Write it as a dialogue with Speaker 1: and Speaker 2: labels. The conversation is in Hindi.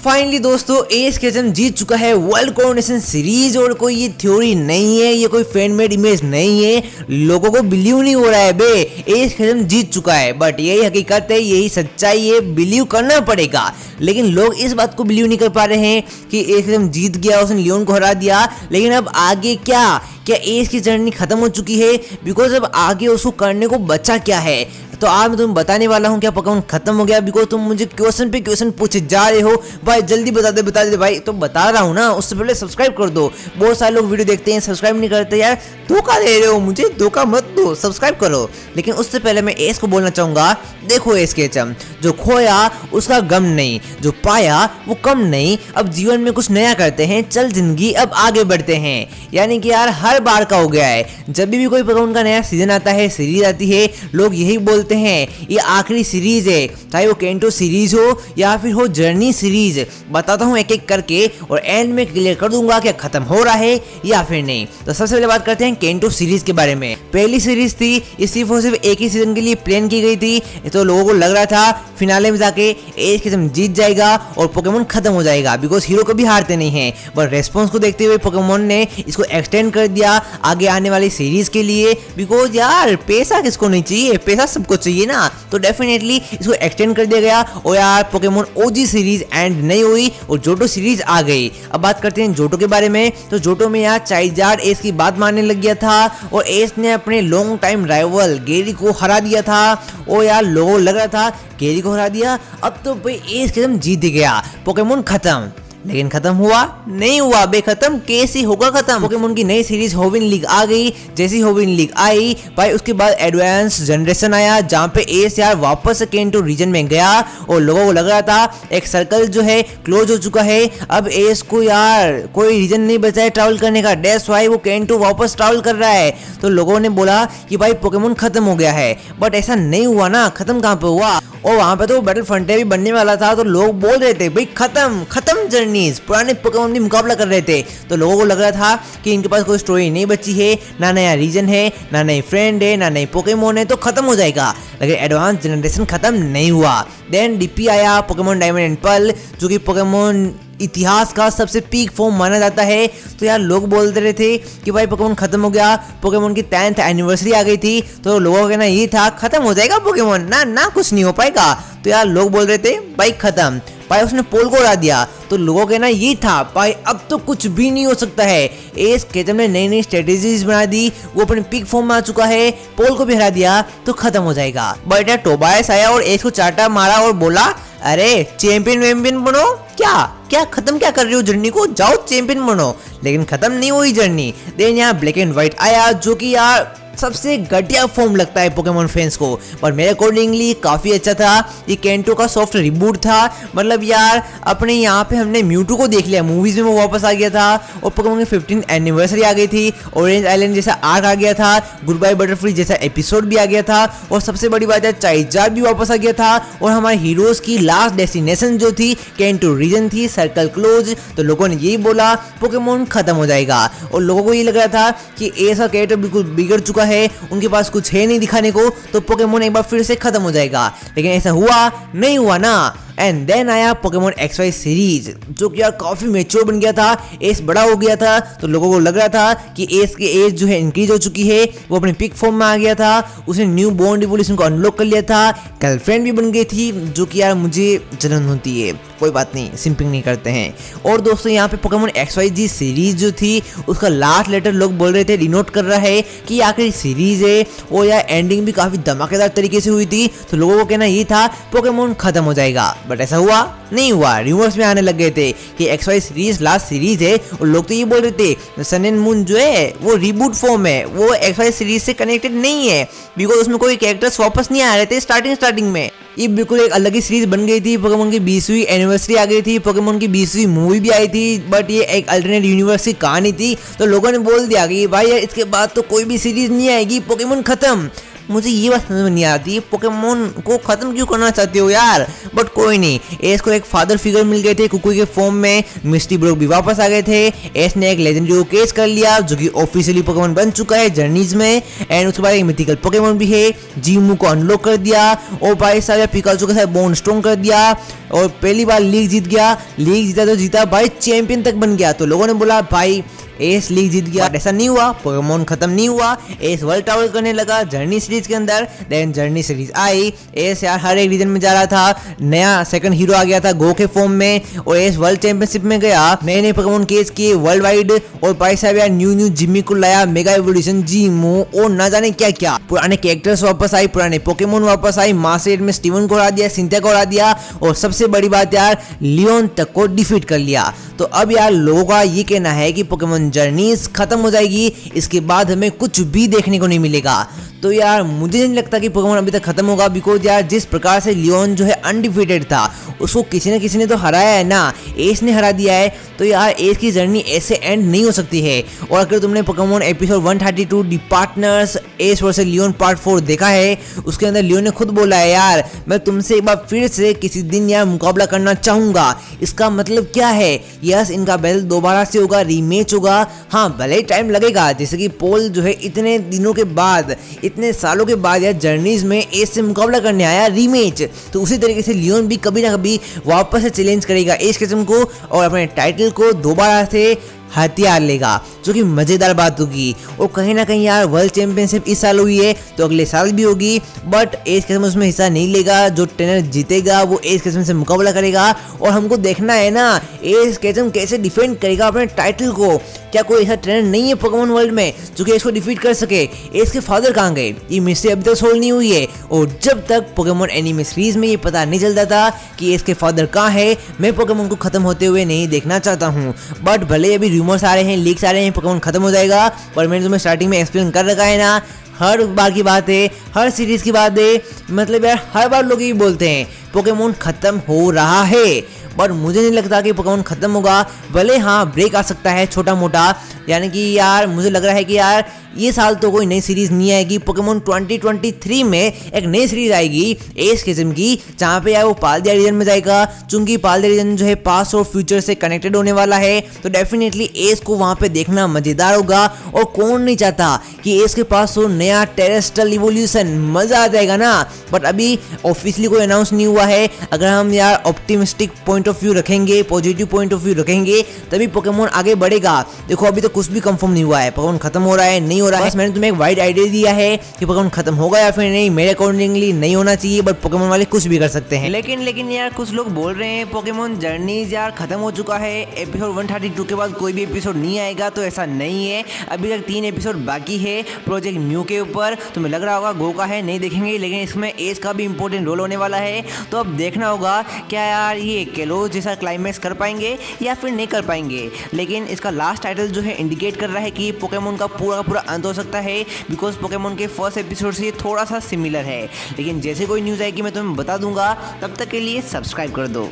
Speaker 1: फाइनली दोस्तों एस केचम जीत चुका है वर्ल्ड कोरोनेशन सीरीज। और कोई ये थ्योरी नहीं है, ये कोई फैन मेड इमेज नहीं है, लोगों को बिलीव नहीं हो रहा है बे। एस केचम जीत चुका है, बट यही हकीकत है, यही सच्चाई है, बिलीव करना पड़ेगा। लेकिन लोग इस बात को बिलीव नहीं कर पा रहे हैं कि एस केचम जीत गया, उसने लियोन को हरा दिया। लेकिन अब आगे क्या एस की जर्नी खत्म हो चुकी है? बिकॉज अब आगे उसको करने को बचा क्या है, तो आज मैं तुम्हें बताने वाला हूँ क्या पोकेमॉन खत्म हो गया। बिकॉज तुम मुझे क्वेश्चन पे क्वेश्चन पूछे जा रहे हो भाई, जल्दी बता दे भाई। तो बता रहा हूँ ना, उससे पहले सब्सक्राइब कर दो। बहुत सारे लोग वीडियो देखते हैं सब्सक्राइब नहीं करते, यार धोखा दे रहे हो मुझे, धोखा मत दो, सब्सक्राइब करो। लेकिन उससे पहले मैं एस को बोलना चाहूंगा, देखो एस केचम, जो खोया उसका गम नहीं, जो पाया वो कम नहीं। अब जीवन में कुछ नया करते हैं, चल जिंदगी अब आगे बढ़ते हैं। यानी कि यार हर बार का हो गया है, जब भी कोई पोकेमॉन का नया सीजन आता है, सीरीज आती है, लोग यही बोलते हैं ये आखिरी सीरीज है, चाहे वो केंटो सीरीज हो या फिर हो जर्नी सीरीज। बताता हूँ एक एक करके और एंड में क्लियर कर दूंगा कि खत्म हो रहा है या फिर नहीं। तो सबसे पहले बात करते हैं केंटो सीरीज के बारे में। पहली सीरीज थी, ये सिर्फ और सिर्फ एक ही सीजन के लिए प्लान की गई थी, तो लोगों को लग रहा था फिनाले में जाके एस केचम जीत जाएगा और पोकेमॉन खत्म हो जाएगा, बिकॉज हीरो कभी हारते नहीं हैं। बट रेस्पॉन्स को देखते हुए पोकेमॉन ने इसको एक्सटेंड कर दिया आगे आने वाली सीरीज के लिए। बिकॉज यार पैसा किसको नहीं चाहिए, पैसा सबको चाहिए ना, तो डेफिनेटली इसको एक्सटेंड कर दिया गया। और यार पोकेमॉन ओजी सीरीज एंड नहीं हुई और जोटो सीरीज आ गई। अब बात करते हैं जोटो के बारे में। तो जोटो में यार चाइजार्ड एस की बात मानने लग गया था और एस ने अपने लॉन्ग टाइम राइवल गेरी को हरा दिया था। और यार लोगों को लग रहा था गेरी को हरा दिया, अब तो भाई एस केचम जीत गया, पोकेमॉन खत्म। लेकिन खत्म हुआ नहीं हुआ बे, खत्म कैसे होगा खत्म। पोकेमॉन की नई सीरीज होविन लीग आ गई। जैसी होविन लीग आई भाई, उसके बाद एडवांस जनरेशन आया, जहाँ पे एस यार वापस केंटो रीजन में गया और लोगों को लग रहा था एक सर्कल जो है क्लोज हो चुका है। अब एस को यार कोई रीजन नहीं बचा है ट्रैवल करने का, दैट्स व्हाई वो केंटो वापस ट्रैवल कर रहा है। तो लोगों ने बोला कि भाई पोकेमॉन खत्म हो गया है, बट ऐसा नहीं हुआ ना, खत्म कहाँ पे हुआ। और वहां पे तो बैटल फ्रंटियर भी बनने वाला था, तो लोग बोल रहे थे भाई खत्म जर्नीज, पुराने पोकेमॉन भी मुकाबला कर रहे थे। तो लोगों को लग रहा था कि इनके पास कोई स्टोरी नहीं बची है, ना नया रीजन है, ना नई फ्रेंड है, ना नई पोकेमॉन है, तो खत्म हो जाएगा। लेकिन एडवांस जनरेशन खत्म नहीं हुआ। देन डीपी आया, पोकेमॉन डायमंड एंड पर्ल, जो कि पोकेमॉन इतिहास का सबसे पीक फॉर्म माना जाता है। तो यार लोग बोलते रहे थे कि भाई पोकेमॉन खत्म हो गया, पोकेमॉन की 10th एनिवर्सरी आ गई थी, तो लोगों का कहना ये था खत्म हो जाएगा पोकेमॉन, ना कुछ नहीं हो पाएगा। तो यार लोग बोल रहे थे भाई खत्म, भाई उसने पोल को हरा दिया, तो लोगों का कहना ये था भाई अब तो कुछ भी नहीं हो सकता है। एस केचम ने नई नई स्ट्रेटेजीज बना दी, वो अपने पीक फॉर्म में आ चुका है, पोल को भी हरा दिया, तो खत्म हो जाएगा। बट यार टोबायस आया और एस को चाटा मारा और बोला अरे चैंपियन वैम्पियन बनो, क्या खत्म क्या कर रही हो जर्नी को, जाओ चैंपियन बनो। लेकिन खत्म नहीं हुई जर्नी। देन यहाँ ब्लैक एंड व्हाइट आया, जो कि यार सबसे घटिया फॉर्म लगता है पोकेमॉन फैंस को, पर मेरे अकॉर्डिंगली काफी अच्छा था। ये केंटो का सॉफ्ट रिबूट था, मतलब यार अपने यहाँ पे हमने म्यूटू को देख लिया, मूवीज में वो वापस आ गया था और पोकेमॉन की 15th एनिवर्सरी आ गई थी, ऑरेंज आइलैंड जैसा आर्क आ गया था, गुड बाय बटरफ्लाई जैसा एपिसोड भी आ गया था, और सबसे बड़ी बात है चाइजार्ड भी वापस आ गया था। और हमारे हीरोज की लास्ट डेस्टिनेशन जो थी केंटो रीजन थी, सर्कल क्लोज। तो लोगों ने यही बोला पोकेमॉन खत्म हो जाएगा, और लोगों को ये लग रहा था कि ऐसा कैरेक्टर बिल्कुल बिगड़ चुका है, उनके पास कुछ है नहीं दिखाने को, तो पोकेमॉन एक बार फिर से खत्म हो जाएगा। लेकिन ऐसा हुआ नहीं हुआ ना। एंड देन आया पोकेमॉन XY सीरीज, जो कि यार काफी मैच्योर बन गया था, एस बड़ा हो गया था, तो लोगों को लग रहा था कि एस की एज जो है इंक्रीज हो चुकी है, वो अपने पिक फॉर्म में आ गया था, उसने न्यू बॉन्ड इवोल्यूशन को अनलॉक कर लिया था, गर्लफ्रेंड भी बन गई थी, जो कि यार मुझे जलन होती है, कोई बात नहीं, सिंपिंग नहीं करते हैं। और दोस्तों यहाँ पे पोकेमॉन XYZ सीरीज जो थी उसका लास्ट लेटर लोग बोल रहे थे डिनोट कर रहा है कि आखिरी सीरीज है, और यार एंडिंग भी काफी धमाकेदार तरीके से हुई थी, तो लोगों को कहना ये था पोकेमॉन खत्म हो जाएगा। बट ऐसा हुआ नहीं हुआ। रिवर्स में आने लग गए थे कि XY सीरीज लास्ट सीरीज है, और लोग तो ये बोल रहे थे सन एंड मून जो है वो रिबूट फॉर्म है, वो XY सीरीज से कनेक्टेड नहीं है, बिकॉज उसमें कोई कैरेक्टर्स वापस नहीं आ रहे थे स्टार्टिंग में। ये बिल्कुल एक अलग ही सीरीज बन गई थी, पोकेमॉन की 20वीं एनिवर्सरी आ गई थी, पोकेमॉन की 20वीं मूवी भी आई थी, बट ये एक अल्टरनेट यूनिवर्स की कहानी थी। तो लोगों ने बोल दिया कि भाई यार इसके बाद तो कोई भी सीरीज नहीं आएगी, पोकेमॉन खत्म। मुझे ये बात समझ में नहीं आती, पोकेमोन को खत्म क्यों करना चाहते हो यार। बट कोई नहीं, एस को एक फादर फिगर मिल गए थे कुकुई के फॉर्म में, मिस्टी ब्रोक भी वापस आ गए थे, एस ने एक लेजेंडरी को केस कर लिया जो कि ऑफिशियली पोकेमोन बन चुका है जर्नीज में। एंड उसके बाद एक मिथिकल पोकेमोन भी है, जीमू को अनलॉक कर दिया और भाई साहब पिकाचू के साथ बॉन्ड स्ट्रॉन्ग कर दिया और पहली बार लीग जीत गया। लीग जीता तो जीता भाई, चैंपियन तक बन गया। तो लोगों ने बोला भाई एस लीग जीत गया, ऐसा नहीं हुआ, पोकेमोन खत्म नहीं हुआ। एस वर्ल्ड ट्रैवल करने लगा जर्नी सीरीज के अंदर। देन जर्नी सीरीज आई, एस यार हर एक रीजन में जा रहा था, नया सेकंड हीरो आ गया था गो के फॉर्म में और एस वर्ल्ड चैंपियनशिप में गया, नए नए पोकेमोन केस किए वर्ल्ड वाइड और भाई साहब यार न्यू जिम्मी को लाया, मेगा एवोल्यूशन जीमू और ना जाने क्या क्या, पुराने कैरेक्टर्स वापस आई, पुराने पोकेमोन वापस आई, मास्टर में स्टीवन को हरा दिया, सिंथिया को हरा दिया और सबसे बड़ी बात यार लियोन तक को डिफीट कर लिया। तो अब यार लोगों का ये कहना है कि पोकेमोन जर्नीज खत्म हो जाएगी, इसके बाद हमें कुछ भी देखने को नहीं मिलेगा। तो यार मुझे नहीं लगता कि पोकेमोन अभी तक खत्म होगा, बिकॉज यार जिस प्रकार से लियोन जो है अनडिफीटेड था, उसको किसी न किसी ने तो हराया है ना, एस ने हरा दिया है। तो यार एस की जर्नी ऐसे एंड नहीं हो सकती है। और अगर तुमने पोकेमोन एपिसोड 132 दी partners S versus Leone part 4 देखा है, उसके अंदर लियोन ने खुद बोला है यार मैं तुमसे एक बार फिर से किसी दिन यार मुकाबला करना चाहूंगा। इसका मतलब क्या है, यस इनका बैटल दोबारा से होगा, रीमैच होगा। हाँ भले टाइम लगेगा, जैसे कि पोल जो है इतने दिनों के बाद, इतने सालों के बाद यार जर्नीज में एस से मुकाबला करने आया रीमैच, तो उसी तरीके से लियोन भी कभी ना कभी वापस से चैलेंज करेगा एस किस्म को और अपने टाइटल को दोबारा से हथियार लेगा, जो कि मजेदार बात होगी। और कहीं ना कहीं यार वर्ल्ड चैंपियनशिप इस साल हुई है तो अगले साल भी होगी, बट एस किस्म उसमें हिस्सा नहीं लेगा। जो ट्रेनर जीतेगा वो एस किस्म से मुकाबला करेगा और हमको देखना है ना एस किस्म कैसे डिफेंड करेगा अपने टाइटल को। क्या कोई ऐसा ट्रेनर नहीं है पोकेमोन वर्ल्ड में जो कि इसको डिफीट कर सके। एस के फादर कहाँ गए, ये मिस्ट्री अभी तक सोल्व नहीं हुई है। और जब तक पोकेमोन एनिमे सीरीज में ये पता नहीं चलता था कि एस के फादर कहाँ है, मैं पोकेमोन को खत्म होते हुए नहीं देखना चाहता हूँ। बट भले अभी रूमर्स आ रहे हैं, लीक्स आ रहे हैं पोकेमोन खत्म हो जाएगा, पर मैंने तुम्हें स्टार्टिंग में एक्सप्लेन कर रखा है ना, हर बार की बात है, हर सीरीज की बात है, मतलब यार हर बार लोग ये बोलते हैं पोकेमोन खत्म हो रहा है। बट मुझे नहीं लगता कि पोकेमोन खत्म होगा। भले हाँ ब्रेक आ सकता है छोटा मोटा, यानी कि यार मुझे लग रहा है कि यार ये साल तो कोई नई सीरीज नहीं आएगी। पोकेमोन 2023 में एक नई सीरीज आएगी एस किस्म की, जहाँ पे यार वो पाल्दिया रीजन में जाएगा, चूंकि पाल्दिया रीजन जो है पास्ट और फ्यूचर से कनेक्टेड होने वाला है, तो डेफिनेटली एस को वहाँ पे देखना मजेदार होगा। और कौन नहीं चाहता कि एस के पास हो नया टेरेस्ट्रियल इवोल्यूशन, मजा आ जाएगा ना। बट अभी ऑफिशियली कोई अनाउंस नहीं हुआ है। अगर हम यार ऑप्टिमिस्टिक पॉइंट ऑफ व्यू रखेंगे, पॉजिटिव पॉइंट ऑफ व्यू रखेंगे, तभी पोकेमोन आगे बढ़ेगा। देखो अभी तो कुछ भी कंफर्म नहीं हुआ है, पोकेमोन खत्म हो रहा है नहीं हो रहा है। बस मैंने तुम्हें एक वाइड आइडिया दिया है कि पोकेमोन खत्म होगा या फिर नहीं। मेरे अकॉर्डिंगली नहीं होना चाहिए, बट पोकेमोन वाले कुछ भी कर सकते हैं। लेकिन यार कुछ लोग बोल रहे हैं पोकेमोन जर्नीज यार खत्म हो चुका है, एपिसोड 132 के बाद कोई भी एपिसोड नहीं आएगा। तो ऐसा नहीं है, अभी तक 3 एपिसोड बाकी है प्रोजेक्ट म्यू के ऊपर। तुम्हें लग रहा होगा गो का है नहीं देखेंगे, लेकिन इसमें एस का भी इंपॉर्टेंट रोल होने वाला है। तो अब देखना होगा क्या यार ये केलोज जैसा क्लाइमैक्स कर पाएंगे या फिर नहीं कर पाएंगे। लेकिन इसका लास्ट टाइटल जो है इंडिकेट कर रहा है कि पोकेमोन का पूरा अंत हो सकता है, बिकॉज पोकेमोन के फर्स्ट एपिसोड से थोड़ा सा सिमिलर है। लेकिन जैसे कोई न्यूज़ आएगी मैं तुम्हें बता दूंगा, तब तक के लिए सब्सक्राइब कर दो।